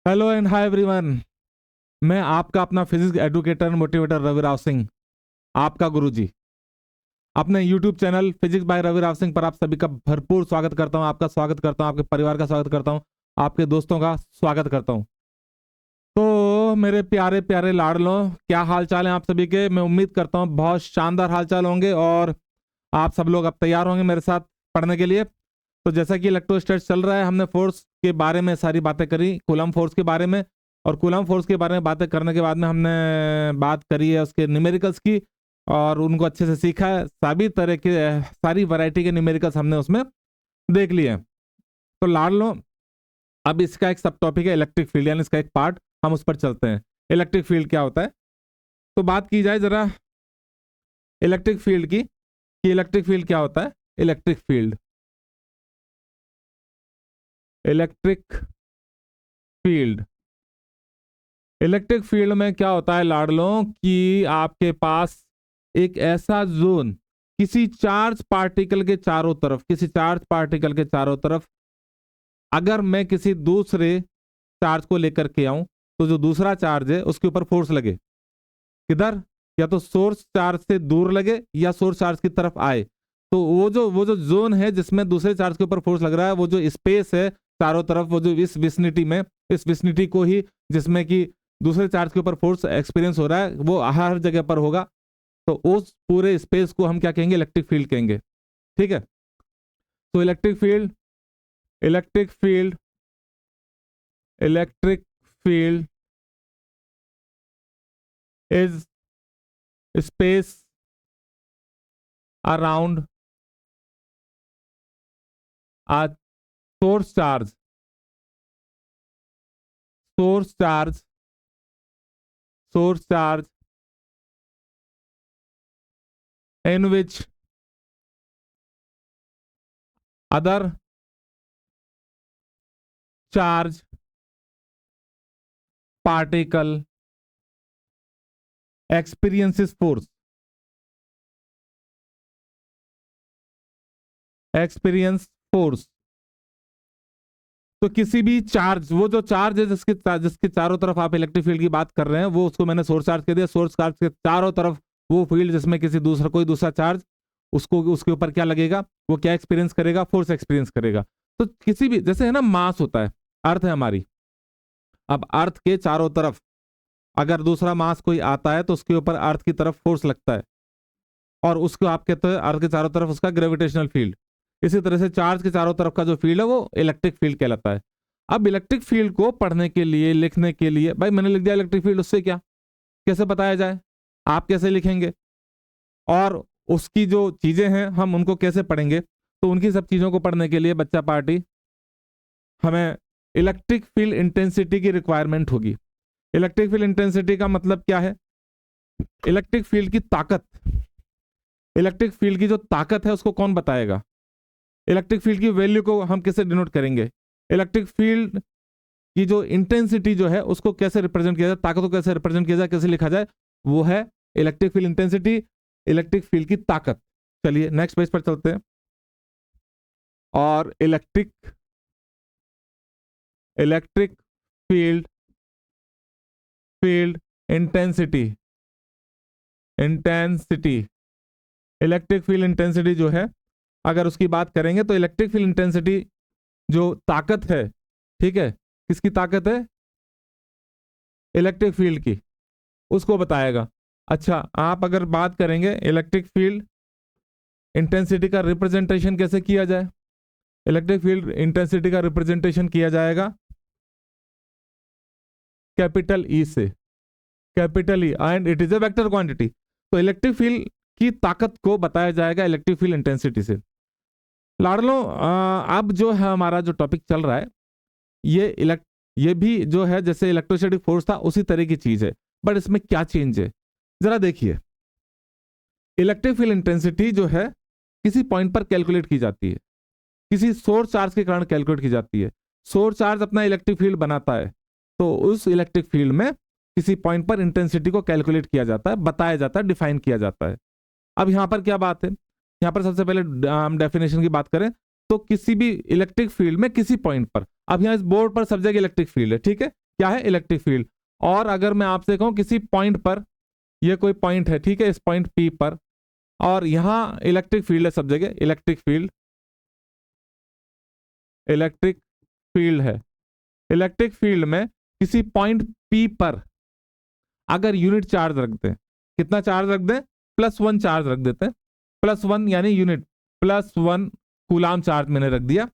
Hello and hi everyone. मैं आपका अपना physics educator motivator Ravi Rao Singh, आपका गुरुजी। अपने YouTube channel physics by Ravi Rao Singh पर आप सभी का भरपूर स्वागत करता हूं। आपका स्वागत करता हूं, आपके परिवार का स्वागत करता हूं, आपके दोस्तों का स्वागत करता हूं। तो मेरे प्यारे प्यारे लाडलों, क्या हाल चाल है आप सभी के? मैं उम्मीद करता हूं बहुत शानदार हाल चाल होंगे और आप सब लोग अब तैयार होंगे मेरे साथ पढ़ने के लिए। तो जैसा कि इलेक्ट्रोस्टैटिक्स चल रहा है, हमने फोर्स के बारे में सारी बातें करी, कूलम फोर्स के बारे में। और कूलम फोर्स के बारे में बातें करने के बाद में हमने बात करी है उसके न्यूमेरिकल्स की और उनको अच्छे से सीखा है। सभी तरह के सारी वैरायटी के न्यूमेरिकल्स हमने उसमें देख लिए हैं। तो लाड लो, अब इसका एक सब टॉपिक है इलेक्ट्रिक फील्ड, यानी इसका एक पार्ट, हम उस पर चलते हैं। इलेक्ट्रिक फील्ड क्या होता है? तो बात की जाए जरा इलेक्ट्रिक फील्ड की, कि इलेक्ट्रिक फील्ड क्या होता है। Electric field, electric field, electric field में क्या होता है लाडलों, कि आपके पास एक ऐसा जोन किसी चार्ज पार्टिकल के चारों तरफ, किसी चार्ज पार्टिकल के चारों तरफ अगर मैं किसी दूसरे चार्ज को लेकर के आऊं, तो जो दूसरा चार्ज है उसके ऊपर फोर्स लगे। किधर? या तो सोर्स चार्ज से दूर लगे या सोर्स चार्ज की तरफ आए। तो वो जो जोन है जिसमें दूसरे चार्ज के ऊपर फोर्स लग रहा है, वो जो स्पेस है चारों तरफ, वो जो इस विसिनिटी में, इस विसिनिटी को ही, जिसमें कि दूसरे चार्ज के ऊपर फोर्स एक्सपीरियंस हो रहा है, वो हर जगह पर होगा। तो उस पूरे स्पेस को हम क्या कहेंगे? इलेक्ट्रिक फील्ड कहेंगे। ठीक है। तो electric field, electric field, electric field is space around a source charge, source charge, source charge in which other charge particle experiences force, experience force। तो किसी भी चार्ज, वो जो चार्ज है जिसके चारों तरफ आप इलेक्ट्रिक फील्ड की बात कर रहे हैं, वो उसको मैंने सोर्स चार्ज कह दिया। सोर्स चार्ज के चारों तरफ वो फील्ड जिसमें किसी दूसरा, कोई दूसरा चार्ज, उसको उसके ऊपर क्या लगेगा, वो क्या एक्सपीरियंस करेगा? फोर्स एक्सपीरियंस करेगा। तो किसी भी, जैसे है ना, मास होता है, अर्थ है हमारी। अब अर्थ के चारों तरफ अगर दूसरा मास कोई आता है तो उसके ऊपर अर्थ की तरफ फोर्स लगता है, और उसको आप कहते हैं अर्थ के चारों तरफ उसका ग्रेविटेशनल फील्ड। इसी तरह से चार्ज के चारों तरफ का जो फील्ड है वो इलेक्ट्रिक फील्ड कहलाता है। अब इलेक्ट्रिक फील्ड को पढ़ने के लिए, लिखने के लिए, भाई मैंने लिख दिया इलेक्ट्रिक फील्ड, उससे क्या, कैसे बताया जाए, आप कैसे लिखेंगे, और उसकी जो चीजें हैं हम उनको कैसे पढ़ेंगे? तो उनकी सब चीजों को पढ़ने के लिए बच्चा पार्टी, हमें इलेक्ट्रिक फील्ड इंटेंसिटी की रिक्वायरमेंट होगी। इलेक्ट्रिक फील्ड इंटेंसिटी का मतलब क्या है? इलेक्ट्रिक फील्ड की ताकत, इलेक्ट्रिक फील्ड की जो ताकत है उसको कौन बताएगा? इलेक्ट्रिक फील्ड की वैल्यू को हम कैसे डिनोट करेंगे? इलेक्ट्रिक फील्ड की जो इंटेंसिटी जो है उसको कैसे रिप्रेजेंट किया जाए, ताकत को कैसे रिप्रेजेंट किया जाए, कैसे लिखा जाए? वो है electric field intensity, electric field की ताकत। चलिए नेक्स्ट पेज पर चलते हैं। और electric, electric field, field intensity, intensity, electric field intensity जो है, अगर उसकी बात करेंगे तो इलेक्ट्रिक फील्ड इंटेंसिटी जो ताकत है, ठीक है, किसकी ताकत है? इलेक्ट्रिक फील्ड की, उसको बताएगा। अच्छा, आप अगर बात करेंगे इलेक्ट्रिक फील्ड इंटेंसिटी का रिप्रेजेंटेशन कैसे किया जाए? इलेक्ट्रिक फील्ड इंटेंसिटी का रिप्रेजेंटेशन किया जाएगा कैपिटल ई से, capital E, and it is a vector quantity. तो इलेक्ट्रिक फील्ड की ताकत को बताया जाएगा इलेक्ट्रिक फील्ड इंटेंसिटी से। लाडलो, अब जो है हमारा जो टॉपिक चल रहा है, ये भी जो है जैसे इलेक्ट्रोस्टैटिक फोर्स था उसी तरह की चीज है, बट इसमें क्या चेंज है जरा देखिए। इलेक्ट्रिक फील्ड इंटेंसिटी जो है किसी पॉइंट पर कैलकुलेट की जाती है, किसी सोर्स चार्ज के कारण कैलकुलेट की जाती है। सोर्स चार्ज अपना इलेक्ट्रिक फील्ड बनाता है, तो उस इलेक्ट्रिक फील्ड में किसी पॉइंट पर इंटेंसिटी को कैलकुलेट किया जाता है, बताया जाता है, डिफाइन किया जाता है। अब यहां पर क्या बात है? यहां पर सबसे पहले हम डेफिनेशन की बात करें तो किसी भी इलेक्ट्रिक फील्ड में किसी पॉइंट पर, अब यहां इस बोर्ड पर सब जगह इलेक्ट्रिक फील्ड है, ठीक है, क्या है, इलेक्ट्रिक फील्ड। और अगर मैं आपसे कहूं किसी पॉइंट पर, ये कोई पॉइंट है, ठीक है, इस पॉइंट पी पर, और यहां इलेक्ट्रिक फील्ड है सब जगह, इलेक्ट्रिक फील्ड, इलेक्ट्रिक फील्ड है। इलेक्ट्रिक फील्ड में किसी पॉइंट पी पर अगर यूनिट चार्ज रख दें, कितना चार्ज रख दें, +1 चार्ज रख देते हैं, +1 यानी यूनिट, +1 कूलाम चार्ज मैंने रख दिया।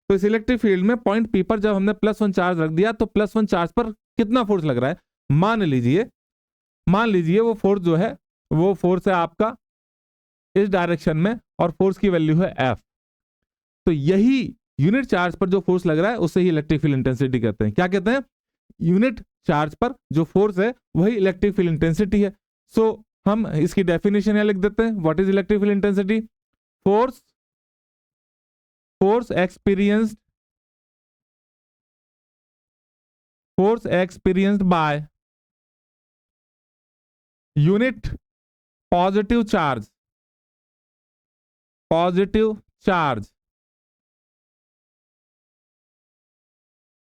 तो इस इलेक्ट्रिक फील्ड में पॉइंट पी पर जब हमने +1 चार्ज रख दिया तो +1 चार्ज पर कितना फोर्स लग रहा है, मान लीजिए वो फोर्स जो है वो फोर्स है आपका इस डायरेक्शन में, और फोर्स की वैल्यू है F। तो यही यूनिट चार्ज पर जो फोर्स लग रहा है उसे ही इलेक्ट्रिक फील्ड इंटेंसिटी कहते हैं। क्या कहते हैं, यूनिट चार्ज पर जो फोर्स है वही इलेक्ट्रिक फील्ड इंटेंसिटी है। सो हम इसकी डेफिनेशन यहां लिख देते हैं, what is electric field intensity, force experienced by unit positive charge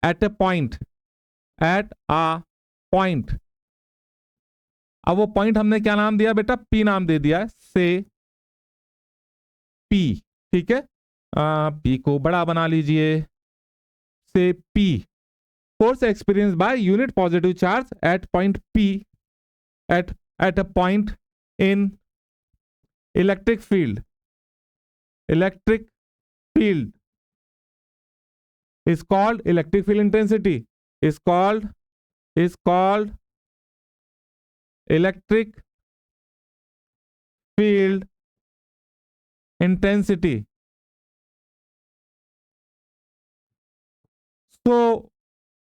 at a point, अब वो पॉइंट हमने क्या नाम दिया बेटा, पी नाम दे दिया है, से पी, ठीक है, पी को बड़ा बना लीजिए, से P, force experience by unit positive charge at point P eight a point in electric field is called electric field intensity, is called electric field intensity। तो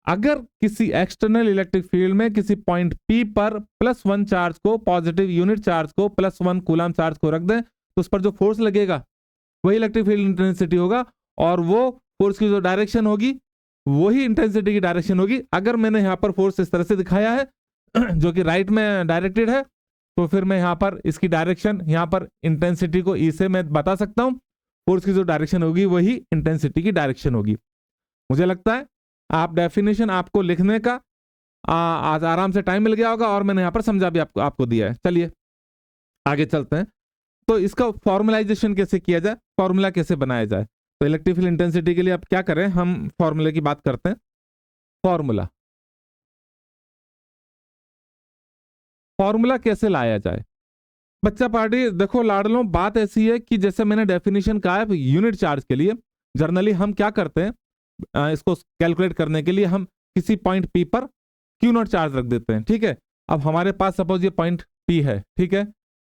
अगर किसी एक्सटर्नल इलेक्ट्रिक फील्ड में किसी पॉइंट P पर +1 charge को, positive unit charge को, +1 coulomb charge को रख दें तो उस पर जो फोर्स लगेगा वही इलेक्ट्रिक फील्ड इंटेंसिटी होगा, और वो फोर्स की जो डायरेक्शन होगी वही इंटेंसिटी की डायरेक्शन होगी। अगर मैंने यहां पर फोर्स इस तरह से दिखाया है जो कि राइट में डायरेक्टेड है, तो फिर मैं यहां पर इसकी डायरेक्शन, यहां पर इंटेंसिटी को ई से मैं बता सकता हूं, फोर्स की जो डायरेक्शन होगी वही इंटेंसिटी की डायरेक्शन होगी। मुझे लगता है आप डेफिनेशन आपको लिखने का आज आराम से टाइम मिल गया होगा, और मैंने यहां पर समझा भी आपको दिया है। चलिए आगे चलते हैं। तो इसका फॉर्मुलाइजेशन कैसे किया जाए, फॉर्मूला कैसे बनाया जाए। तो इलेक्ट्रिक फील्ड इंटेंसिटी के लिए अब क्या करें, हम फॉर्मूले की बात करते हैं। फॉर्मूला कैसे लाया जाए बच्चा पार्टी, देखो लाडलो, बात ऐसी है कि जैसे मैंने डेफिनेशन कहा है यूनिट चार्ज के लिए, जनरली हम क्या करते हैं, इसको कैलकुलेट करने के लिए हम किसी पॉइंट पी पर Q0 चार्ज रख देते हैं, ठीक है। अब हमारे पास सपोज ये पॉइंट पी है, ठीक है,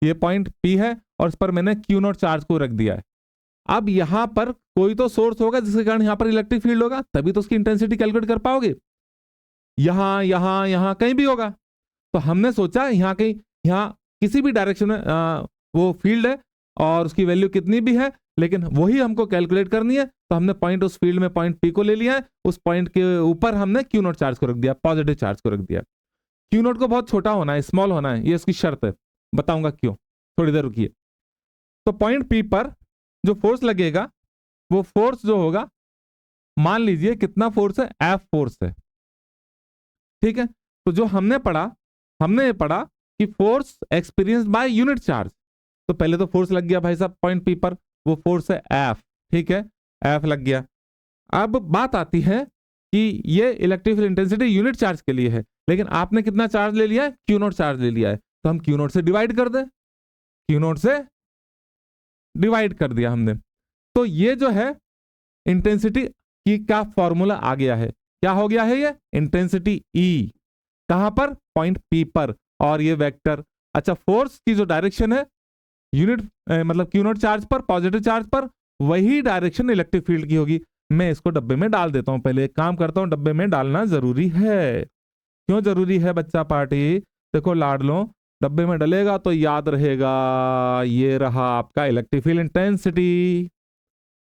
ये पॉइंट पी है और इस पर मैंने Q0 चार्ज को रख दिया है। अब यहां पर कोई तो सोर्स होगा जिसके कारण यहां पर इलेक्ट्रिक फील्ड होगा, तभी तो उसकी इंटेंसिटी कैलकुलेट कर पाओगे। यहां कहीं भी होगा, तो हमने सोचा यहां कहीं, यहां किसी भी डायरेक्शन में वो फील्ड है और उसकी वैल्यू कितनी भी है, लेकिन वही हमको कैलकुलेट करनी है। तो हमने पॉइंट उस फील्ड में पॉइंट पी को ले लिया है, उस पॉइंट के ऊपर हमने Q0 चार्ज को रख दिया, पॉजिटिव चार्ज को रख दिया। Q0 को बहुत छोटा होना है, स्मॉल होना है, ये इसकी शर्त है, बताऊंगा क्यों, थोड़ी देर रुकिए। तो पॉइंट पी पर जो फोर्स लगेगा वो फोर्स जो होगा, मान लीजिए कितना फोर्स है, F फोर्स है, ठीक है। तो जो हमने पढ़ा कि force experience by unit charge, तो पहले तो फोर्स लग गया भाई साहब पॉइंट पी पर, वो फोर्स है F, ठीक है, F लग गया। अब बात आती है कि ये electric field intensity unit charge के लिए है, लेकिन आपने कितना चार्ज ले लिया है, Q0 चार्ज ले लिया है, तो हम Q0 से डिवाइड कर दें, Q0 से डिवाइड कर दिया हमने। तो ये जो है इंटेंसिटी की का फॉर्मूला आ गया है, क्या हो गया है, ये इंटेंसिटी E, कहां पर, पॉइंट P पर, और ये वेक्टर। अच्छा, फोर्स की जो डायरेक्शन है यूनिट मतलब Q0 चार्ज पर, पॉजिटिव चार्ज पर, वही डायरेक्शन इलेक्ट्रिक फील्ड की होगी। मैं इसको डब्बे में डाल देता हूं, पहले एक काम करता हूं, डब्बे में डालना जरूरी है। क्यों जरूरी है बच्चा पार्टी, देखो लाडलो, डब्बे में डलेगा तो याद रहेगा, ये रहा आपका electric field intensity,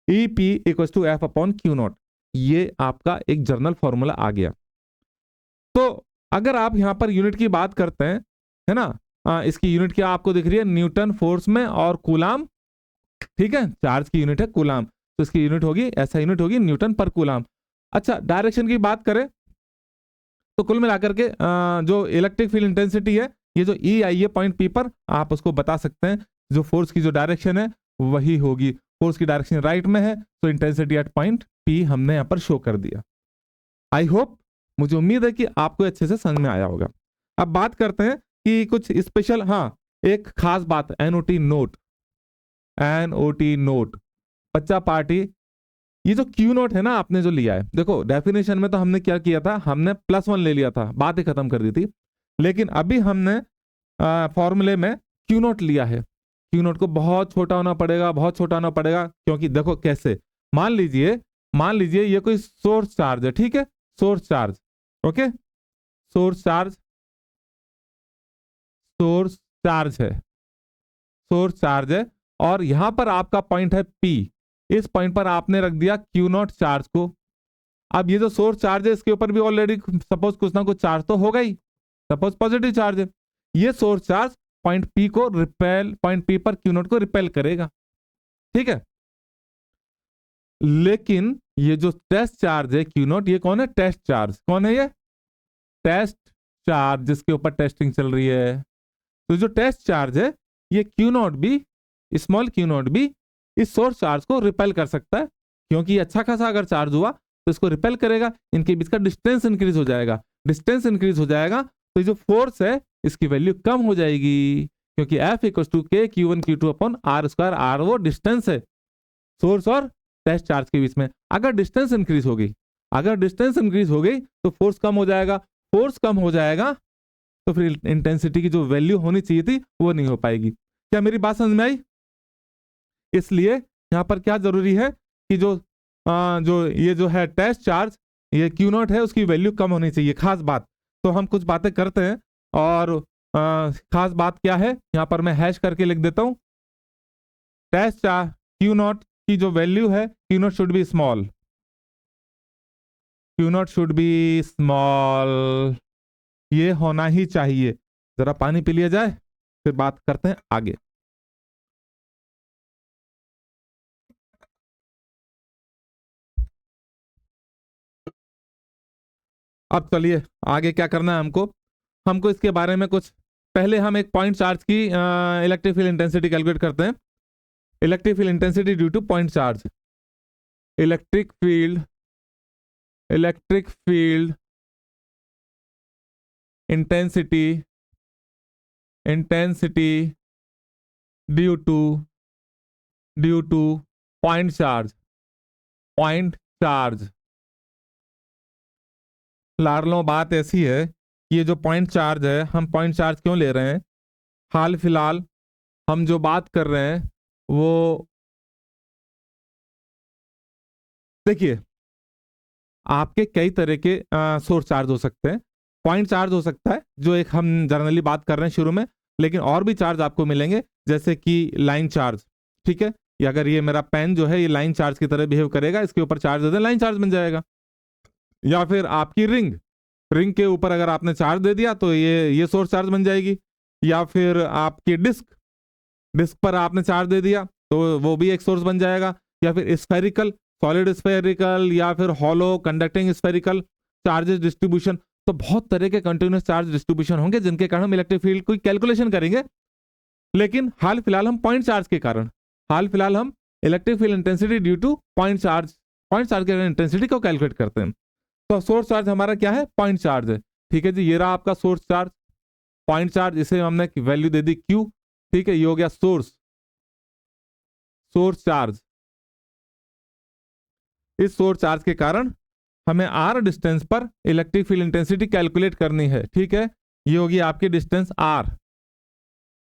EP = F/Q0, ये आपका एक जर्नल फॉर्मूला आ गया। तो अगर आप यहां पर यूनिट की बात करते हैं, है ना, इसकी यूनिट क्या आपको दिख रही है, न्यूटन फोर्स में, और कूलाम, ठीक है, चार्ज की यूनिट है कूलाम, तो इसकी यूनिट होगी, ऐसा यूनिट होगी न्यूटन पर कूलाम। अच्छा, डायरेक्शन की बात करें तो कुल मिलाकर के जो इलेक्ट्रिक फील्ड इंटेंसिटी है, ये जो ई आई है पॉइंट पी पर, आप उसको बता सकते हैं जो फोर्स की जो डायरेक्शन है वही होगी। फोर्स की डायरेक्शन राइट में है, तो इंटेंसिटी एट पॉइंट पी हमने यहाँ पर शो कर दिया। आई होप, मुझे उम्मीद है कि आपको अच्छे से समझ में आया होगा। अब बात करते हैं कि कुछ स्पेशल, हाँ एक खास बात, एनओटी नोट, एनओटी नोट बच्चा पार्टी, ये जो क्यू नोट है ना आपने जो लिया है, देखो डेफिनेशन में तो हमने क्या किया था, हमने +1 ले लिया था, बात ही खत्म कर दी थी। लेकिन अभी हमने फॉर्मूले में क्यू नोट लिया है। क्यू नोट को बहुत छोटा होना पड़ेगा, बहुत छोटा होना पड़ेगा, क्योंकि देखो कैसे, मान लीजिए ये कोई सोर्स चार्ज है, ठीक है, source charge, okay, source charge, source charge है, सोर्स चार्ज है, और यहां पर आपका पॉइंट है P, इस पॉइंट पर आपने रख दिया क्यू नॉट चार्ज को। अब ये जो सोर्स चार्ज है इसके ऊपर भी ऑलरेडी सपोज कुछ ना कुछ चार्ज तो होगा ही, सपोज पॉजिटिव चार्ज है, ये सोर्स चार्ज पॉइंट P को रिपेल, पॉइंट P पर क्यू नॉट को रिपेल करेगा, ठीक है। लेकिन ये जो टेस्ट चार्ज है क्यू नॉट, ये कौन है, टेस्ट चार्ज, कौन है ये, टेस्ट चार्ज, जिसके ऊपर टेस्टिंग चल रही है। तो जो टेस्ट चार्ज है ये क्यू नॉट भी, स्मॉल क्यू नॉट भी इस सोर्स चार्ज को रिपेल कर सकता है, क्योंकि अच्छा खासा अगर चार्ज हुआ तो इसको रिपेल करेगा, इनके बीच का डिस्टेंस इंक्रीज हो जाएगा, डिस्टेंस इंक्रीज हो जाएगा तो जो फोर्स है इसकी वैल्यू कम हो जाएगी, क्योंकि F = K Q1 Q2 / R², R वो डिस्टेंस है सोर्स और टेस्ट चार्ज के बीच में। अगर डिस्टेंस इंक्रीज हो गई, अगर डिस्टेंस इंक्रीज हो गई तो फोर्स कम हो जाएगा, फोर्स कम हो जाएगा तो फिर इंटेंसिटी की जो वैल्यू होनी चाहिए थी वो नहीं हो पाएगी। क्या मेरी बात समझ में आई? इसलिए यहां पर क्या जरूरी है कि जो ये जो है टेस्ट चार्ज, ये क्यू नॉट है, उसकी वैल्यू कम होनी चाहिए, खास बात। तो हम कुछ बातें करते हैं, और खास बात क्या है यहां पर मैं हैश करके लिख देता हूं। टेस्ट चार्ज क्यू नॉट की जो वैल्यू है, Q not should be small, Q not should be small, ये होना ही चाहिए। जरा पानी पी लिया जाए, फिर बात करते हैं आगे। अब चलिए आगे क्या करना है हमको, हमको इसके बारे में कुछ, पहले हम एक पॉइंट चार्ज की इलेक्ट्रिक फील्ड इंटेंसिटी कैलकुलेट करते हैं। Electric field intensity due to point charge, electric field intensity due to point charge, लाडलो बात ऐसी है कि ये जो पॉइंट चार्ज है, हम पॉइंट चार्ज क्यों ले रहे हैं, हाल फिलहाल हम जो बात कर रहे हैं वो, देखिए आपके कई तरह के सोर्स चार्ज हो सकते हैं। पॉइंट चार्ज हो सकता है जो एक हम जनरली बात कर रहे हैं शुरू में, लेकिन और भी चार्ज आपको मिलेंगे, जैसे कि लाइन चार्ज, ठीक है, या अगर ये मेरा पेन जो है ये लाइन चार्ज की तरह बिहेव करेगा, इसके ऊपर चार्ज दे दें, लाइन चार्ज बन जाएगा। या फिर आपकी रिंग के ऊपर अगर आपने चार्ज दे दिया तो ये सोर्स चार्ज बन जाएगी। या फिर आपकी डिस्क पर आपने चार्ज दे दिया तो वो भी एक सोर्स बन जाएगा। या फिर स्फेरिकल, सॉलिड स्फेरिकल, या फिर hollow conducting spherical charges distribution, तो बहुत तरह के कंटिन्यूस चार्ज डिस्ट्रीब्यूशन होंगे जिनके कारण हम इलेक्ट्रिक फील्ड की कैलकुलेशन करेंगे। लेकिन हाल फिलहाल हम पॉइंट चार्ज के कारण, हाल फिलहाल हम electric field intensity due to point charge के इंटेंसिटी को कैलकुलेट करते हैं। तो सोर्स चार्ज हमारा क्या है, पॉइंट चार्ज है, ठीक है जी। ये रहा आपका सोर्स चार्ज, पॉइंट चार्ज, इसे हमने वैल्यू दे दी Q, ठीक है, ये हो गया सोर्स चार्ज। इस सोर्स चार्ज के कारण हमें R डिस्टेंस पर इलेक्ट्रिक फील्ड इंटेंसिटी कैलकुलेट करनी है, ठीक है, ये होगी आपकी डिस्टेंस R,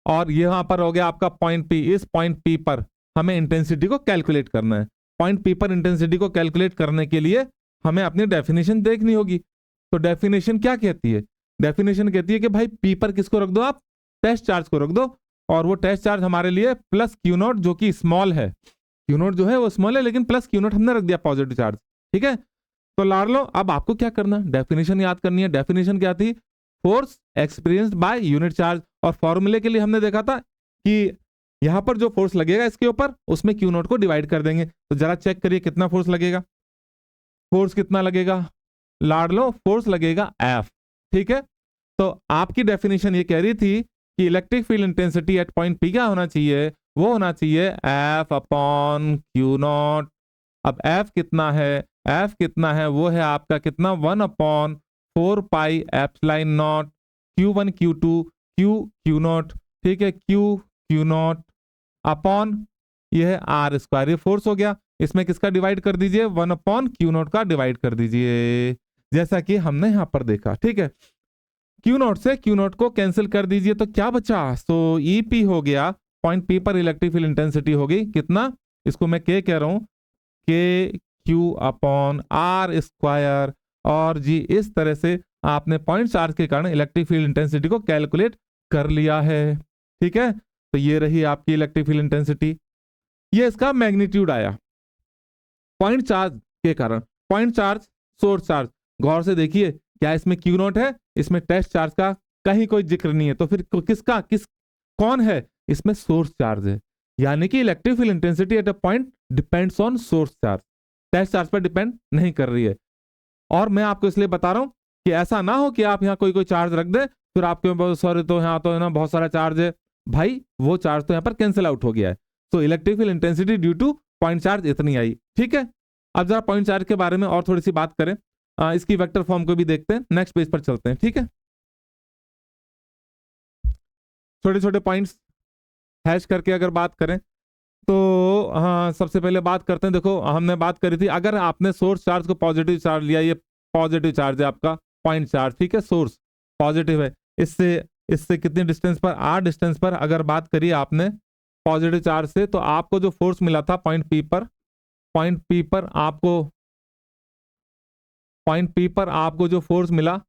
और यहां पर हो गया आपका पॉइंट P। इस पॉइंट P पर हमें इंटेंसिटी को कैलकुलेट करना है। पॉइंट P पर इंटेंसिटी को कैलकुलेट करने के लिए हमें अपनी डेफिनेशन देखनी होगी। तो डेफिनेशन क्या कहती है, डेफिनेशन कहती है कि भाई P पर किसको रख दो, आप टेस्ट चार्ज को रख दो, और वो टेस्ट चार्ज हमारे लिए प्लस क्यू नॉट जो कि स्मॉल है, क्यू नॉट जो है वो स्मॉल है, लेकिन प्लस क्यू नॉट हमने रख दिया पॉजिटिव चार्ज, ठीक है। तो लाड लो, अब आपको क्या करना, डेफिनेशन याद करनी है। डेफिनेशन क्या थी, force experienced by unit charge, और फॉर्मूले के लिए हमने देखा था कि यहां पर जो फोर्स लगेगा इसके ऊपर, उसमें क्यू नॉट को डिवाइड कर देंगे। तो जरा चेक करिए कितना फोर्स लगेगा, फोर्स कितना लगेगा, लाड लो फोर्स लगेगा F, ठीक है, तो आपकी डेफिनेशन ये कह रही थी कि electric field intensity eight point P क्या होना चाहिए, वो होना चाहिए एफ अपॉन क्यू नॉट। अब एफ कितना है, एफ कितना है, वो है आपका कितना 1/4 pi epsilon not Q1 Q2 Q Q not, ठीक है, Q Q नॉट अपॉन ये है आर स्क्वायर, ये फोर्स हो गया, इसमें किसका डिवाइड कर दीजिए 1/Q नॉट का डिवाइड कर दीजिए, जैसा कि हमने यहां पर देखा, ठीक है। Q नॉट से Q नॉट को कैंसिल कर दीजिए तो क्या बचा, तो EP हो गया, पॉइंट P पर इलेक्ट्रिक फील्ड इंटेंसिटी होगी कितना, इसको मैं K कह रहा हूं, KQ/R², और जी इस तरह से आपने पॉइंट चार्ज के कारण इलेक्ट्रिक फील्ड इंटेंसिटी को कैलकुलेट कर लिया है, ठीक है। तो ये रही आपकी इलेक्ट्रिक फील्ड इंटेंसिटी, ये इसका मैग्नीट्यूड आया पॉइंट चार्ज के कारण, पॉइंट चार्ज सोर्स चार्ज, गौर से देखिए क्या इसमें Q नॉट है, इसमें टेस्ट चार्ज का कहीं कोई जिक्र नहीं है, तो फिर किसका कौन है, इसमें सोर्स चार्ज है, यानी कि electric field intensity at a point depends on source charge, test charge पर डिपेंड नहीं कर रही है। और मैं आपको इसलिए बता रहा हूं कि ऐसा ना हो कि आप यहाँ कोई चार्ज रख दे, फिर आपके सॉरी तो यहाँ तो है ना बहुत सारा चार्ज है, भाई वो चार्ज तो यहाँ पर कैंसिल आउट हो गया है, तो electric field intensity due to point charge इतनी आई, ठीक है। अब जरा पॉइंट चार्ज के बारे में और थोड़ी सी बात करें, इसकी वेक्टर फॉर्म को भी देखते हैं, नेक्स्ट पेज पर चलते हैं, ठीक है। छोटे छोटे पॉइंट्स हैश करके अगर बात करें तो हाँ, सबसे पहले बात करते हैं, देखो हमने बात करी थी, अगर आपने सोर्स चार्ज को पॉजिटिव चार्ज लिया, ये पॉजिटिव चार्ज है आपका पॉइंट चार्ज, ठीक है, सोर्स पॉजिटिव है, इससे इससे कितनी डिस्टेंस पर, r डिस्टेंस पर अगर बात करी आपने पॉजिटिव चार्ज से, तो आपको जो फोर्स मिला था पॉइंट P पर, पॉइंट P पर आपको, पॉइंट P पर आपको जो फोर्स मिला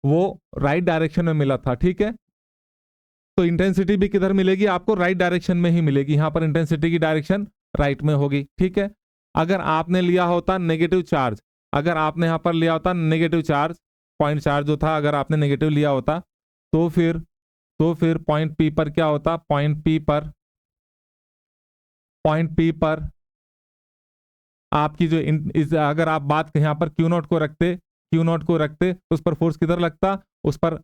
वो राइट डायरेक्शन में मिला था, ठीक है। तो इंटेंसिटी भी किधर मिलेगी आपको, राइट डायरेक्शन में ही मिलेगी, यहां पर इंटेंसिटी की डायरेक्शन राइट में होगी, ठीक है। अगर आपने लिया होता नेगेटिव चार्ज, अगर आपने यहां पर लिया होता नेगेटिव चार्ज, पॉइंट चार्ज जो था अगर आपने नेगेटिव लिया होता, तो फिर पॉइंट P पर क्या होता, पॉइंट P पर, पॉइंट P पर आपकी जो अगर आप बात यहां पर Q नॉट को रखते, Q नॉट को रखते तो उस पर फोर्स किधर लगता, उस पर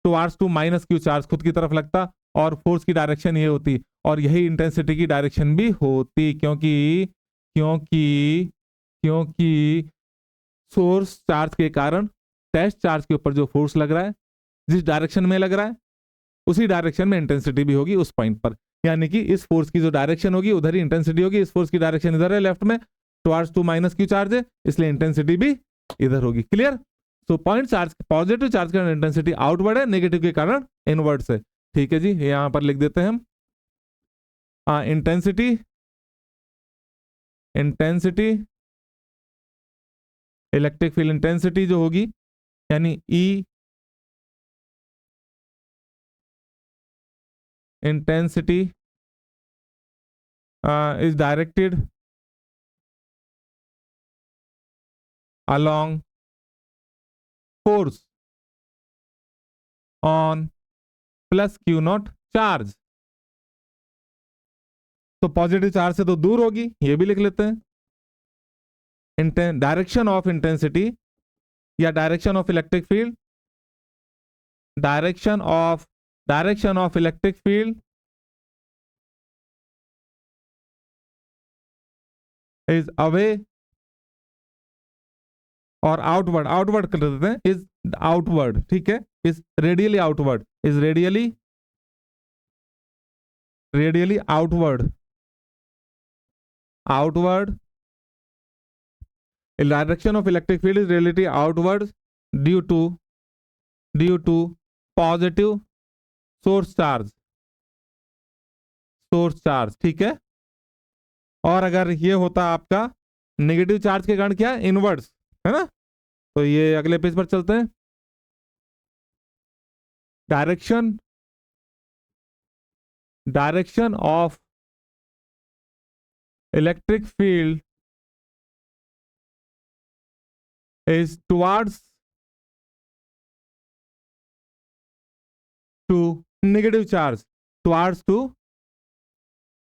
towards to minus Q charge खुद की तरफ लगता, और फोर्स की डायरेक्शन ये होती, और यही इंटेंसिटी की डायरेक्शन भी होती, क्योंकि क्योंकि क्योंकि सोर्स चार्ज के कारण टेस्ट चार्ज के ऊपर जो फोर्स लग रहा है, जिस डायरेक्शन में लग रहा है उसी डायरेक्शन में इंटेंसिटी भी होगी उस पॉइंट पर, यानी कि इस फोर्स की जो डायरेक्शन होगी उधर ही इंटेंसिटी होगी, इस फोर्स की डायरेक्शन इधर है लेफ्ट में, towards to minus Q charge है, इसलिए इंटेंसिटी भी इधर होगी, क्लियर। तो पॉइंट चार्ज, पॉजिटिव चार्ज का इंटेंसिटी आउटवर्ड है, नेगेटिव के कारण इनवर्ड से, ठीक है जी, यहां पर लिख देते हैं हम intensity, intensity electric field intensity जो होगी, यानी E intensity is directed along force on plus Q not charge, तो पॉजिटिव चार्ज से तो दूर होगी, ये भी लिख लेते हैं, डायरेक्शन ऑफ इंटेंसिटी या direction of electric field, direction of electric field is away, और आउटवर्ड, आउटवर्ड कर देते हैं, इज आउटवर्ड, ठीक है, is radially outward, is radially outward, outward, direction of electric field is radially outward due to positive source charge, ठीक है। और अगर ये होता आपका नेगेटिव चार्ज के कारण क्या, इनवर्ड्स, है ना। तो ये अगले पेज पर चलते हैं, direction of electric field is towards to negative charge, towards to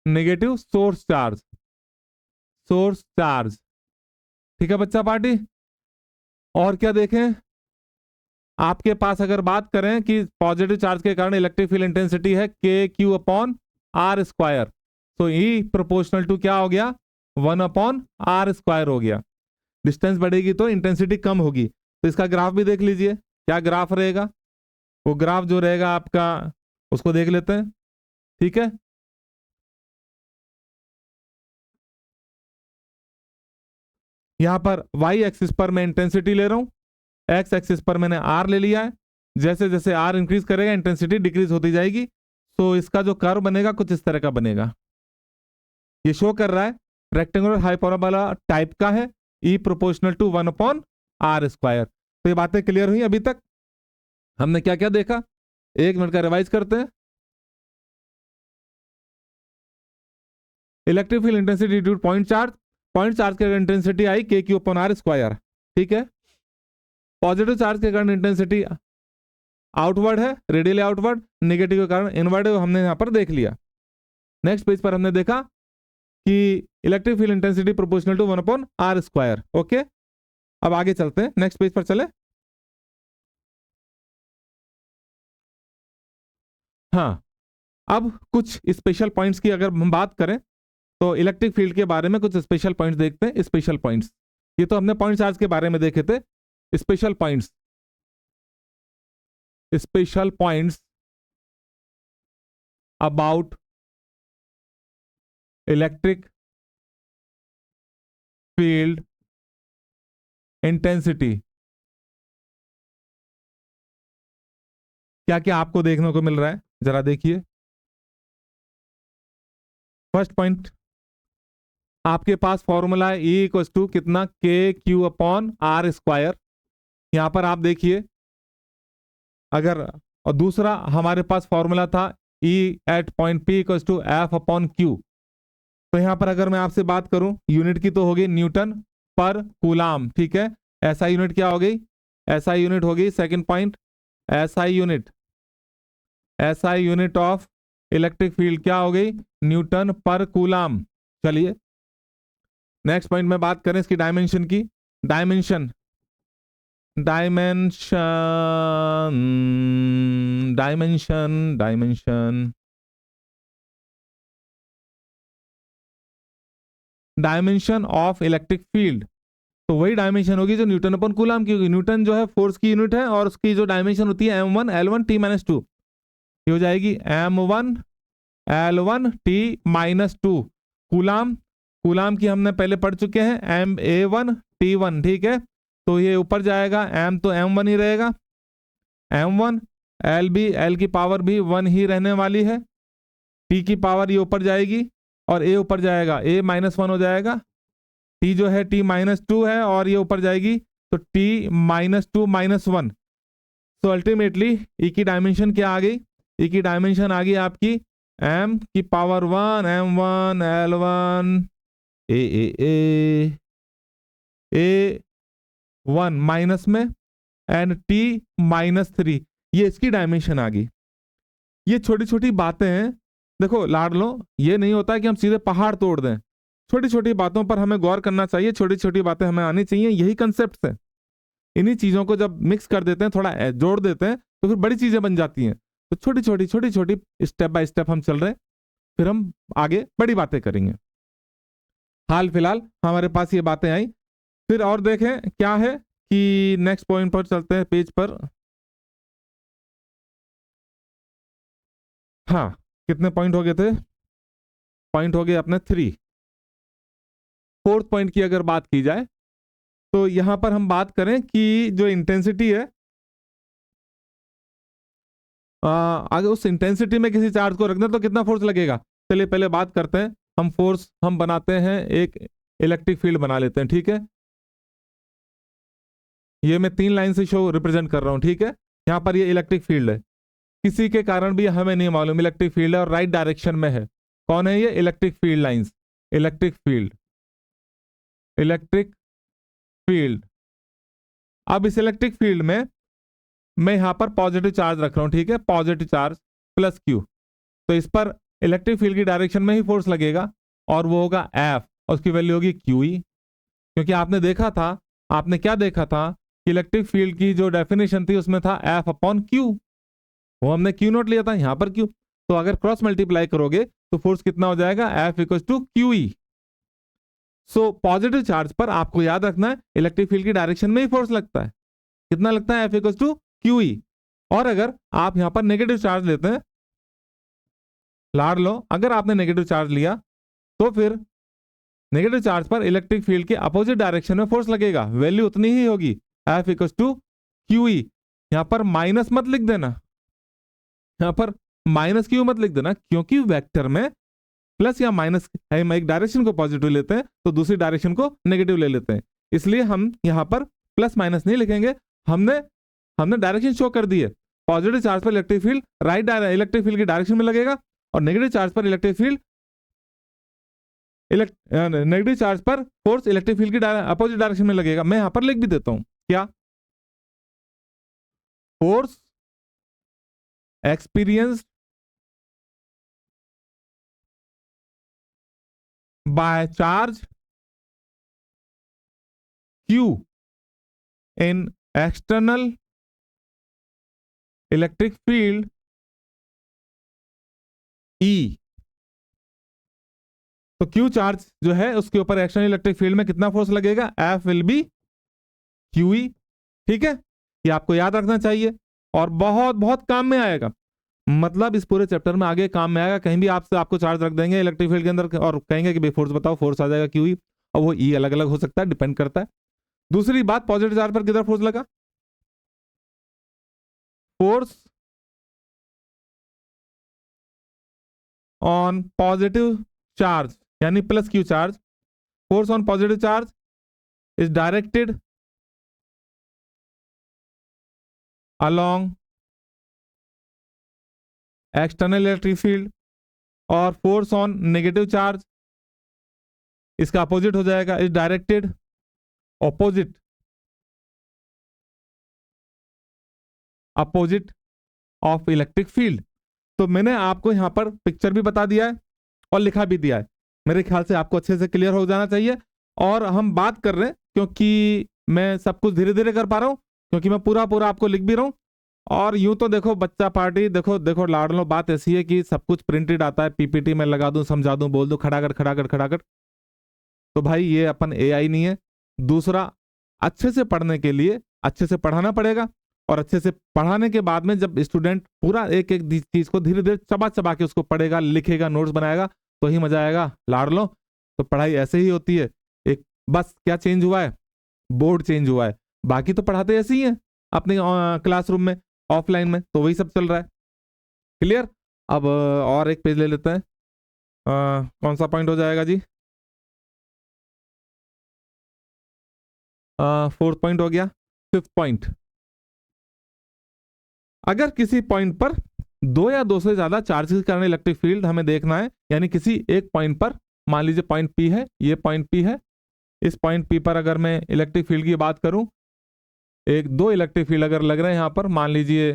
negative source charge, ठीक है बच्चा पार्टी। और क्या देखें, आपके पास अगर बात करें कि पॉजिटिव चार्ज के कारण इलेक्ट्रिक फील्ड इंटेंसिटी है के क्यू अपॉन आर स्क्वायर, तो ई प्रोपोर्शनल टू क्या हो गया, 1/r² हो गया। डिस्टेंस बढ़ेगी तो इंटेंसिटी कम होगी। तो इसका ग्राफ भी देख लीजिए, क्या ग्राफ रहेगा, वो ग्राफ जो रहेगा आपका उसको देख लेते हैं। ठीक है, यहां पर वाई एक्सिस पर मैं इंटेंसिटी ले रहा हूं, एक्स एक्सिस पर मैंने आर ले लिया है। जैसे जैसे आर इंक्रीज करेगा इंटेंसिटी डिक्रीज होती जाएगी। तो इसका जो कर्व बनेगा कुछ इस तरह का बनेगा। ये शो कर रहा है रेक्टेंगुलर हाइपरबोला टाइप का है, ई प्रोपोर्शनल टू 1/r²। तो ये बातें क्लियर हुई अभी तक? हमने क्या क्या देखा, 1 मिनट का रिवाइज करते हैं। Electric field intensity due point charge, point charge के इंटेंसिटी आई के क्यू अपॉन r²। ठीक है, पॉजिटिव चार्ज के कारण इंटेंसिटी आउटवर्ड है, रेडियली आउटवर्ड, नेगेटिव के कारण इनवर्ड है, हमने यहां पर देख लिया। नेक्स्ट पेज पर हमने देखा कि electric field intensity proportional to 1/r²। Okay, अब आगे चलते हैं, नेक्स्ट पेज पर चले। हाँ, अब कुछ स्पेशल पॉइंट्स की अगर हम बात करें तो इलेक्ट्रिक फील्ड के बारे में कुछ स्पेशल पॉइंट्स देखते हैं। स्पेशल पॉइंट्स, ये तो हमने पॉइंट चार्ज के बारे में देखे थे। Special points, special points about electric field intensity. क्या क्या आपको देखने को मिल रहा है, जरा देखिए। फर्स्ट पॉइंट, आपके पास फॉर्मूला है E इक्वल टू कितना, के क्यू अपॉन r²। यहां पर आप देखिए अगर, और दूसरा हमारे पास फॉर्मूला था E at point P equal to F upon Q। तो यहां पर अगर मैं आपसे बात करूं यूनिट की तो होगी न्यूटन पर कूलाम। ठीक है, SI यूनिट क्या हो गई, SI यूनिट होगी। Second point, SI unit, SI unit of electric field क्या हो गई, न्यूटन पर कूलाम। चलिए नेक्स्ट पॉइंट में बात करें इसकी डायमेंशन की। Dimension, dimension, dimension, dimension, dimension of electric field. तो वही डायमेंशन होगी जो न्यूटन अपन कूलाम की होगी। न्यूटन जो है फोर्स की यूनिट है और उसकी जो डायमेंशन होती है m1 L1 T-2, ये हो जाएगी m1 L1 T-2। Coulomb, coulomb की हमने पहले पढ़ चुके हैं, ma1 T1। ठीक है, तो ये ऊपर जाएगा, m तो m1 ही रहेगा, m1 L भी, L की पावर भी 1 ही रहने वाली है। T की पावर ये ऊपर जाएगी और a ऊपर जाएगा, a -1 हो जाएगा। T जो है T-2 है और ये ऊपर जाएगी तो T-2 -1। तो अल्टीमेटली E की डायमेंशन क्या आ गई, E की डायमेंशन आ गई आपकी m की power 1 m1 L1 a1 minus में एंड T-3, ये इसकी डायमेंशन आ गई। ये छोटी छोटी बातें हैं, देखो लाड लो, ये नहीं होता कि हम सीधे पहाड़ तोड़ दें। छोटी छोटी बातों पर हमें गौर करना चाहिए, छोटी छोटी बातें हमें आनी चाहिए, यही कंसेप्ट है। इन्हीं चीजों को जब मिक्स कर देते हैं, थोड़ा जोड़ देते हैं, तो फिर बड़ी चीजें बन जाती हैं। तो छोटी छोटी स्टेप बाय स्टेप हम चल रहे हैं, फिर हम आगे बड़ी बातें करेंगे। हाल फिलहाल हमारे पास ये बातें आई, फिर और देखें क्या है कि नेक्स्ट पॉइंट पर चलते हैं पेज पर। हाँ, कितने पॉइंट हो गए थे, पॉइंट हो गए अपने 3। फोर्थ पॉइंट की अगर बात की जाए तो यहां पर हम बात करें कि जो इंटेंसिटी है, अगर उस इंटेंसिटी में किसी चार्ज को रख दें तो कितना फोर्स लगेगा। चलिए पहले बात करते हैं, हम फोर्स हम बनाते हैं, एक इलेक्ट्रिक फील्ड बना लेते हैं। ठीक है, ये मैं 3 लाइन से शो रिप्रेजेंट कर रहा हूं। ठीक है, यहां पर ये इलेक्ट्रिक फील्ड है, किसी के कारण भी हमें नहीं मालूम, इलेक्ट्रिक फील्ड है और राइट डायरेक्शन में है। कौन है ये, electric field lines, electric field, electric field. अब इस इलेक्ट्रिक फील्ड में मैं यहां पर पॉजिटिव चार्ज रख रहा हूं। ठीक है, पॉजिटिव चार्ज प्लस Q, तो इस पर इलेक्ट्रिक फील्ड की डायरेक्शन में ही फोर्स लगेगा और वो होगा F और उसकी वैल्यू होगी QE। क्योंकि आपने देखा था, आपने क्या देखा था इलेक्ट्रिक फील्ड की जो डेफिनेशन थी उसमें था F अपॉन क्यू, वो हमने क्यू नॉट लिया था, यहां पर क्यू। तो अगर क्रॉस मल्टीप्लाई करोगे तो फोर्स कितना हो जाएगा, F equal to Q E. So positive charge पर आपको याद रखना है इलेक्ट्रिक फील्ड की डायरेक्शन में ही फोर्स लगता है। कितना लगता है, F equal to Q E. और अगर आप यहां पर नेगेटिव चार्ज लेते हैं, लाड लो, अगर आपने नेगेटिव चार्ज लिया तो फिर नेगेटिव चार्ज पर इलेक्ट्रिक फील्ड के अपोजिट डायरेक्शन में फोर्स लगेगा, वैल्यू उतनी ही होगी, F equal to Q E. यहां पर माइनस मत लिख देना, यहां पर माइनस क्यू मत लिख देना, क्योंकि वेक्टर में प्लस या माइनस, हम एक डायरेक्शन को पॉजिटिव लेते हैं तो दूसरी डायरेक्शन को नेगेटिव ले लेते हैं, इसलिए हम यहां पर प्लस माइनस नहीं लिखेंगे। हमने हमने डायरेक्शन शो कर दी है। पॉजिटिव चार्ज पर इलेक्ट्रिक फील्ड इलेक्ट्रिक फील्ड की डायरेक्शन में लगेगा, और नेगेटिव चार्ज पर इलेक्ट्रिक फील्ड नेगेटिव चार्ज पर फोर्स इलेक्ट्रिक फील्ड की अपोजिट डायरेक्शन में लगेगा। मैं यहां पर लिख भी देता हूं, क्या, force experience by charge Q in external electric field E। तो Q चार्ज जो है उसके ऊपर एक्सटर्नल इलेक्ट्रिक फील्ड में कितना फोर्स लगेगा, F विल बी QE। ठीक है, ये आपको याद रखना चाहिए और बहुत बहुत काम में आएगा। मतलब इस पूरे चैप्टर में आगे काम में आएगा। कहीं भी आपसे आपको चार्ज रख देंगे इलेक्ट्रिक फील्ड के अंदर और कहेंगे कि भाई फोर्स बताओ, फोर्स आ जाएगा QE, और वो E अलग अलग हो सकता है, डिपेंड करता है। दूसरी बात, पॉजिटिव चार्ज पर किधर फोर्स लगा, फोर्स ऑन पॉजिटिव चार्ज यानी plus Q charge, force on positive charge is directed along external electric field, और फोर्स ऑन नेगेटिव चार्ज इसका अपोजिट हो जाएगा, is directed opposite of electric field. तो मैंने आपको यहां पर पिक्चर भी बता दिया है और लिखा भी दिया है, मेरे ख्याल से आपको अच्छे से क्लियर हो जाना चाहिए। और हम बात कर रहे हैं क्योंकि मैं सब कुछ धीरे धीरे कर पा रहा हूं, क्योंकि मैं पूरा पूरा आपको लिख भी रहा हूं। और यूं तो देखो बच्चा पार्टी, देखो देखो लाडलो, बात ऐसी है कि सब कुछ प्रिंटेड आता है, पीपीटी में लगा दूं, समझा दूं, बोल दूं, खड़ा कर खड़ा कर खड़ा कर, तो भाई ये अपन एआई नहीं है। दूसरा, अच्छे से पढ़ने के लिए अच्छे से पढ़ाना पड़ेगा, और अच्छे से पढ़ाने के बाद में जब स्टूडेंट पूरा एक एक चीज को धीरे धीरे चबा चबा के उसको पढ़ेगा, लिखेगा, नोट्स बनाएगा, तो ही मजा आएगा लाडलो। तो पढ़ाई ऐसे ही होती है, एक बस क्या चेंज हुआ है, बोर्ड चेंज हुआ है, बाकी तो पढ़ाते ऐसे ही है अपने क्लासरूम में, ऑफलाइन में तो वही सब चल रहा है। क्लियर। अब और एक पेज ले लेते हैं, कौन सा पॉइंट हो जाएगा जी, फोर्थ पॉइंट हो गया। फिफ्थ पॉइंट, अगर किसी पॉइंट पर दो या दो से ज्यादा चार्जेस के कारण इलेक्ट्रिक फील्ड हमें देखना है, यानी किसी एक पॉइंट पर, मान लीजिए पॉइंट P है, ये पॉइंट P है, इस पॉइंट P पर अगर मैं इलेक्ट्रिक फील्ड की बात करूं, एक दो इलेक्ट्रिक फील्ड अगर लग रहे हैं यहां पर, मान लीजिए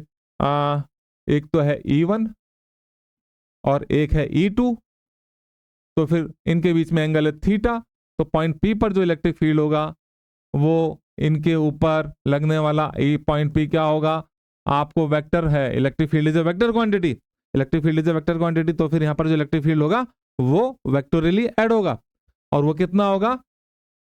एक तो है E1 और एक है E2, तो फिर इनके बीच में एंगल है थीटा। तो पॉइंट P पर जो इलेक्ट्रिक फील्ड होगा वो इनके ऊपर लगने वाला पॉइंट P क्या होगा, आपको वेक्टर है, electric field is a vector quantity, electric field is a vector quantity, तो फिर यहां पर जो इलेक्ट्रिक फील्ड होगा वो वेक्टोरियली ऐड होगा, और वो कितना होगा,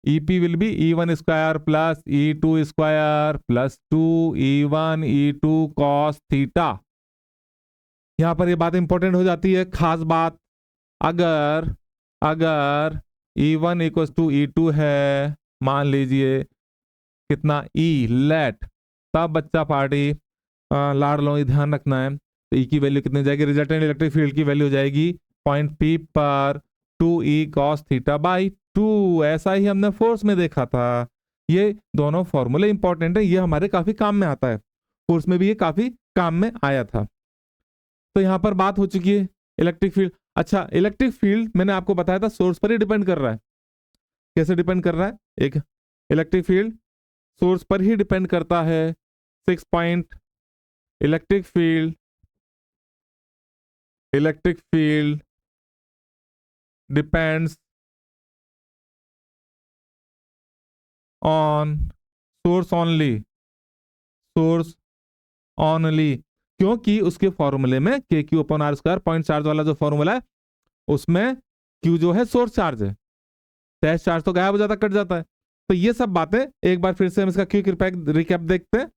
EP will be E1 square plus E2 square plus 2E1 E2 cos theta. यहां पर ये बात इंपॉर्टेंट हो जाती है, खास बात, अगर अगर E1 इक्वल टू E2 है, मान लीजिए कितना E लेट, तब बच्चा पार्टी लाड़ लो, ध्यान रखना है, तो E की वैल्यू कितनी जाएगी, रिजल्टेंट इलेक्ट्रिक फील्ड की वैल्यू जाएगी पॉइंट P पर 2E cos थीटा बाई 2। ऐसा ही हमने फोर्स में देखा था। ये दोनों फॉर्मूले इंपॉर्टेंट है, ये हमारे काफी काम में आता है, फोर्स में भी ये काफी काम में आया था। तो यहां पर बात हो चुकी है इलेक्ट्रिक फील्ड। अच्छा, इलेक्ट्रिक फील्ड मैंने आपको बताया था सोर्स पर ही डिपेंड कर रहा है। कैसे डिपेंड कर रहा है, एक इलेक्ट्रिक फील्ड सोर्स पर ही डिपेंड करता है। 6 point, electric field depends on source only, source only, क्योंकि उसके फॉर्मूले में K Q upon R square point charge वाला जो फॉर्मूला है उसमें क्यू जो है सोर्स चार्ज है, डैश चार्ज तो गायब हो जाता, कट जाता है। तो ये सब बातें एक बार फिर से हम इसका क्विक रिकैप देखते हैं।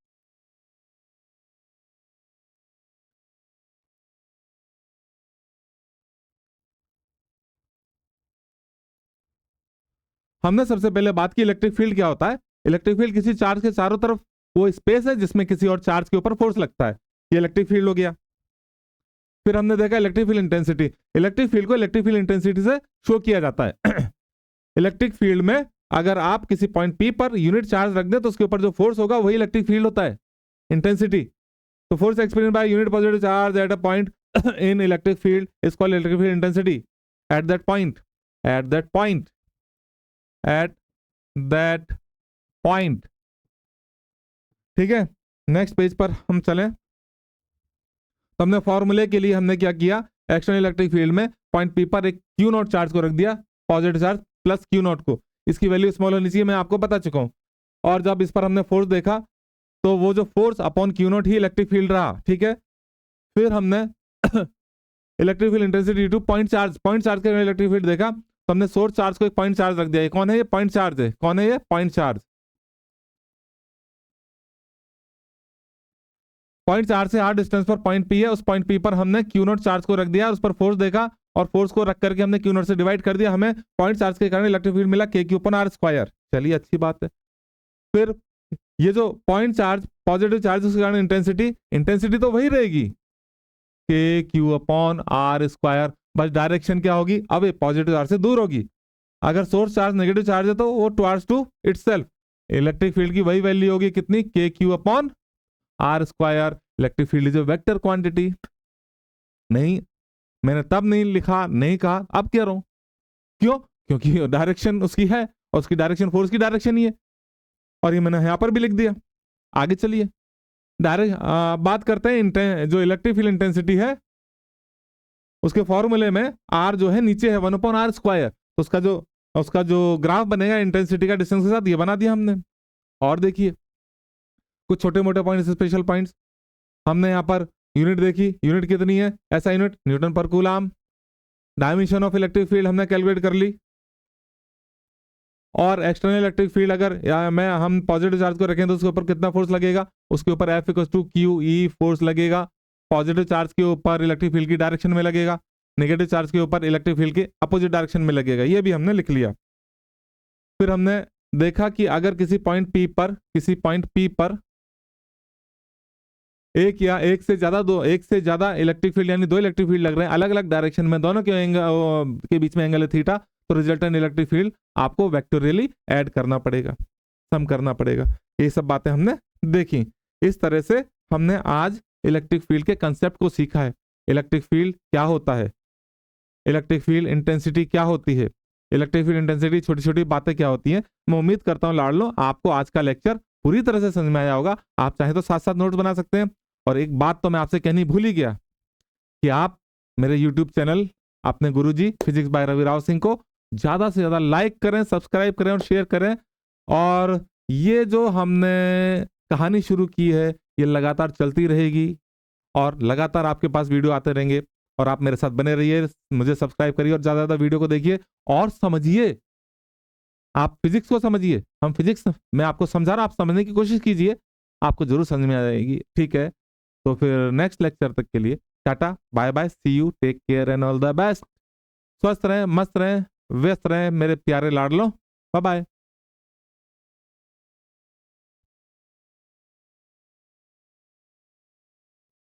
हमने सबसे पहले बात की इलेक्ट्रिक फील्ड क्या होता है। इलेक्ट्रिक फील्ड किसी चार्ज के चारों तरफ वो स्पेस है जिसमें किसी और चार्ज के ऊपर फोर्स लगता है, ये इलेक्ट्रिक फील्ड हो गया। फिर हमने देखा electric field intensity. Electric field को इलेक्ट्रिक फील्ड इंटेंसिटी से शो किया जाता है। इलेक्ट्रिक फील्ड में अगर आप किसी point P per unit charge रख दें तो उसके ऊपर जो फोर्स होगा वही इलेक्ट्रिक फील्ड होता है, इंटेंसिटी। तो force experience by unit positive charge at a point in electric field is called electric field intensity at that point, at that point, at that point. ठीक है, नेक्स्ट पेज पर हम चलें। तो हमने फॉर्मूले के लिए हमने क्या किया, एक्सटर्नल इलेक्ट्रिक फील्ड में पॉइंट पी पर एक क्यू नॉट चार्ज को रख दिया, positive charge plus Q not को, इसकी वैल्यू स्मॉल होनी चाहिए, मैं आपको बता चुका हूं। और जब इस पर हमने फोर्स देखा तो वो जो force upon Q not he electric field रहा। ठीक है, फिर हमने electric field intensity to point charge के इलेक्ट्रिक फील्ड देखा तो हमने सोर्स चार्ज को एक पॉइंट चार्ज रख दिया। ये कौन है, ये पॉइंट चार्ज है। कौन है ये, पॉइंट चार्ज। पॉइंट चार्ज से आर डिस्टेंस पर पॉइंट पी है, उस पॉइंट पी पर हमने क्यू नॉट चार्ज को रख दिया, उस पर फोर्स देखा और फोर्स को रख करके हमने क्यू नॉट से डिवाइड कर दिया, हमें पॉइंट चार्ज के कारण इलेक्ट्रिक फील्ड मिला के क्यू अपॉन आर स्क्वायर। चलिए अच्छी बात है। फिर ये जो पॉइंट चार्ज पॉजिटिव चार्ज उसके कारण इंटेंसिटी तो वही रहेगी, के क्यू अपॉन आर स्क्वायर, बस डायरेक्शन क्या होगी, अब ये पॉजिटिव चार्ज से दूर होगी। अगर सोर्स चार्ज नेगेटिव चार्ज है तो वो towards to itself, electric field की वही वैल्यू होगी कितनी, K Q upon R square. Electric field is a vector quantity. नहीं, मैंने तब नहीं लिखा, नहीं कहा, अब कह रहा हूं। क्यों, क्योंकि डायरेक्शन उसकी है और उसकी डायरेक्शन फोर्स की डायरेक्शन ही है, और ये मैंने यहां पर भी लिख दिया। आगे चलिए डायरेक्ट बात करते हैं जो इलेक्ट्रिक फील्ड इंटेंसिटी है उसके फॉर्मूले में आर जो है नीचे है 1/r स्क्वायर, तो उसका जो ग्राफ बनेगा इंटेंसिटी का डिस्टेंस के साथ, ये बना दिया हमने। और देखिए कुछ छोटे मोटे पॉइंट्स, स्पेशल पॉइंट्स हमने यहाँ पर यूनिट देखी, यूनिट कितनी है, ऐसा यूनिट न्यूटन पर coulomb. Dimension of electric field हमने कैलकुलेट कर ली। और एक्सटर्नल इलेक्ट्रिक फील्ड अगर हम पॉजिटिव चार्ज को रखें तो उसके ऊपर कितना फोर्स लगेगा, उसके ऊपर F = QE फोर्स लगेगा। पॉजिटिव चार्ज के ऊपर इलेक्ट्रिक फील्ड की डायरेक्शन में लगेगा, नेगेटिव चार्ज के ऊपर इलेक्ट्रिक फील्ड के अपोजिट डायरेक्शन में लगेगा, ये भी हमने लिख लिया। फिर हमने देखा कि अगर किसी पॉइंट P पर एक या एक से ज्यादा इलेक्ट्रिक फील्ड यानी 2 इलेक्ट्रिक फील्ड लग रहे हैं अलग अलग डायरेक्शन में, दोनों के बीच में एंगल है थीटा, तो रिजल्टेंट इलेक्ट्रिक फील्ड आपको वेक्टोरियली ऐड करना पड़ेगा, सम करना पड़ेगा। ये सब बातें हमने देखी। इस तरह से हमने आज इलेक्ट्रिक फील्ड के कंसेप्ट को सीखा है। इलेक्ट्रिक फील्ड क्या होता है, इलेक्ट्रिक फील्ड इंटेंसिटी क्या होती है, इलेक्ट्रिक फील्ड इंटेंसिटी छोटी छोटी बातें क्या होती हैं। मैं उम्मीद करता हूँ लाडलो आपको आज का लेक्चर पूरी तरह से समझ में आया होगा। आप चाहे तो साथ साथ नोट्स बना सकते हैं। और एक बात तो मैं आपसे कहनी भूल ही गया कि आप मेरे यूट्यूब चैनल अपने गुरुजी फिजिक्स बाय रवि राव सिंह को ज्यादा से ज्यादा लाइक करें, सब्सक्राइब करें और शेयर करें। और ये जो हमने कहानी शुरू की है ये लगातार चलती रहेगी और लगातार आपके पास वीडियो आते रहेंगे। और आप मेरे साथ बने रहिए, मुझे सब्सक्राइब करिए और ज्यादा ज्यादा वीडियो को देखिए और समझिए। आप फिजिक्स को समझिए, हम फिजिक्स मैं आपको समझा रहा, आप समझने की कोशिश कीजिए, आपको जरूर समझ में आ जाएगी। ठीक है, तो फिर नेक्स्ट लेक्चर तक के लिए tata bye bye, see you, take care and all the best. स्वस्थ रहें, मस्त रहें, व्यस्त रहें मेरे प्यारे लाडलो। Bye bye.